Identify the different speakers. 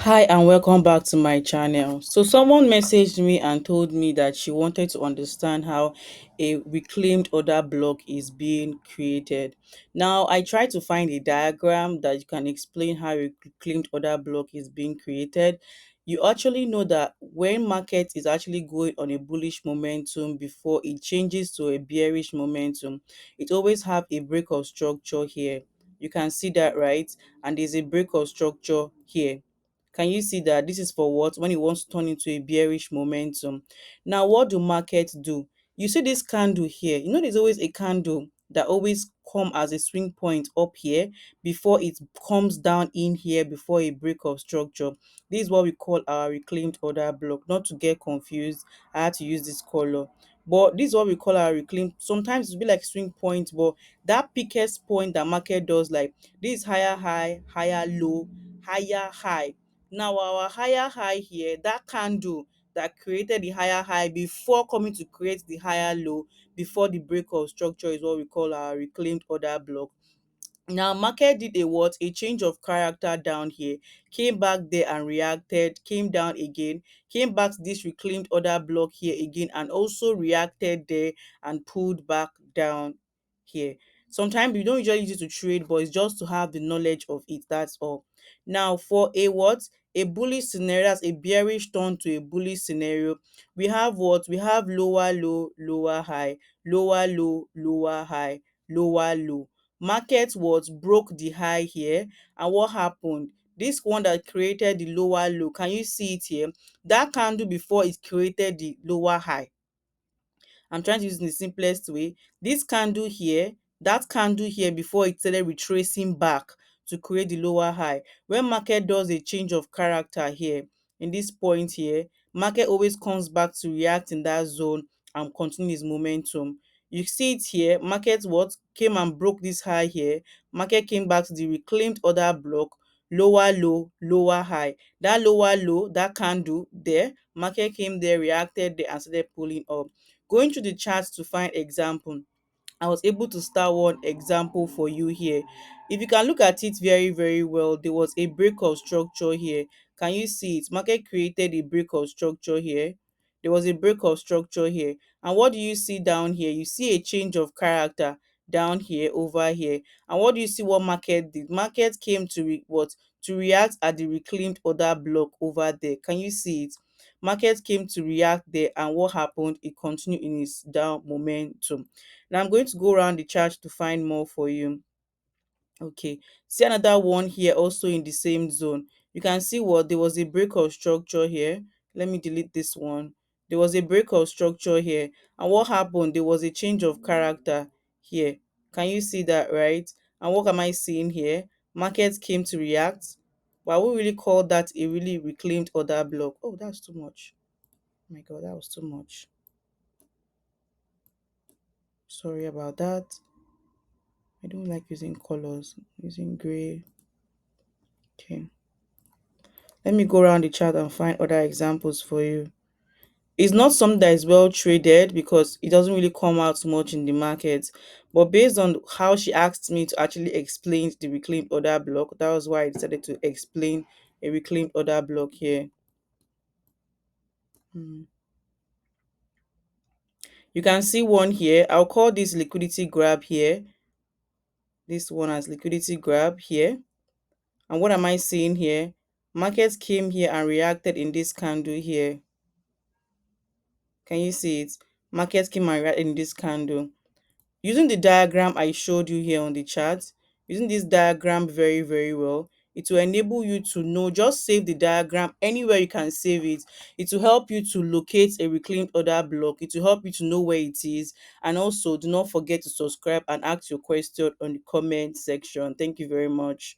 Speaker 1: Hi and welcome back to my channel. So someone messaged me and told me that she wanted to understand how a reclaimed order block is being created. Now I tried to find a diagram that you can explain how a reclaimed order block is being created. You actually know that when market is actually going on a bullish momentum before it changes to a bearish momentum, it always have a break of structure here. You can see that, right? And there's a break of structure here. Can you see that this is for what? When it wants to turn into a bearish momentum. Now, what do markets do? You see this candle here. You know, there's always a candle that always come as a swing point up here before it comes down in here before a break of structure. This is what we call our reclaimed order block. Not to get confused, I had to use this color. But this is what we call our reclaimed. Sometimes it'll be like swing point, but that peakest point that market does, like this higher high, higher low, higher high. Now our higher high here, that candle that created the higher high before coming to create the higher low before the break of structure is what we call our reclaimed order block. Now market did a what? A change of character down here, came back there and reacted, came down again, came back to this reclaimed order block here again and also reacted there and pulled back down here. Sometimes we don't usually use it to trade, but it's just to have the knowledge of it. That's all. Now for a what? A bullish scenario, that's a bearish turn to a bullish scenario. We have what? We have lower low, lower high, lower low, lower high, lower low. Market was broke the high here, and what happened? This one that created the lower low, can you see it here? That candle before it created the lower high. I'm trying to use it in the simplest way. This candle here, that candle here before it started retracing back to create the lower high. When market does a change of character here, in this point here, market always comes back to react in that zone and continue its momentum. You see it here, market what came and broke this high here. Market came back to the reclaimed order block, lower low, lower high. That lower low, that candle there, market came there, reacted there, and started pulling up. Going through the charts to find example, I was able to start one example for you here. If you can look at it very, very well, there was a break of structure here. Can you see it? Market created a break of structure here. There was a break of structure here. And what do you see down here? You see a change of character down here, over here. And what do you see what market did? Market came to what? To react at the reclaimed order block over there. Can you see it? Market came to react there, and what happened? It continued in its down momentum. Now I'm going to go around the chart to find more for you. Okay, see another one here also in the same zone. You can see what there was a break of structure here. Let me delete this one. There was a break of structure here, and what happened? There was a change of character here. Can you see that, right? And what am I seeing here? Markets came to react. But I would really call that a really reclaimed order block. Oh, that's too much. Oh my god, that was too much. Sorry about that. I don't like using colors. Using gray. Okay. Let me go around the chart and find other examples for you. It's not something that is well traded because it doesn't really come out much in the market. But based on how she asked me to actually explain the reclaimed order block, that was why I decided to explain a reclaimed order block here. Hmm. You can see one here. I'll call this liquidity grab here. This one as liquidity grab here. And what am I seeing here? Markets came here and reacted in this candle here. Can you see it? Markets came and reacted in this candle. Using the diagram I showed you here on the chart, using this diagram very, very well, it will enable you to know, just save the diagram anywhere you can save it. It will help you to locate a reclaimed order block. It will help you to know where it is. And also, do not forget to subscribe and ask your question on the comment section. Thank you very much.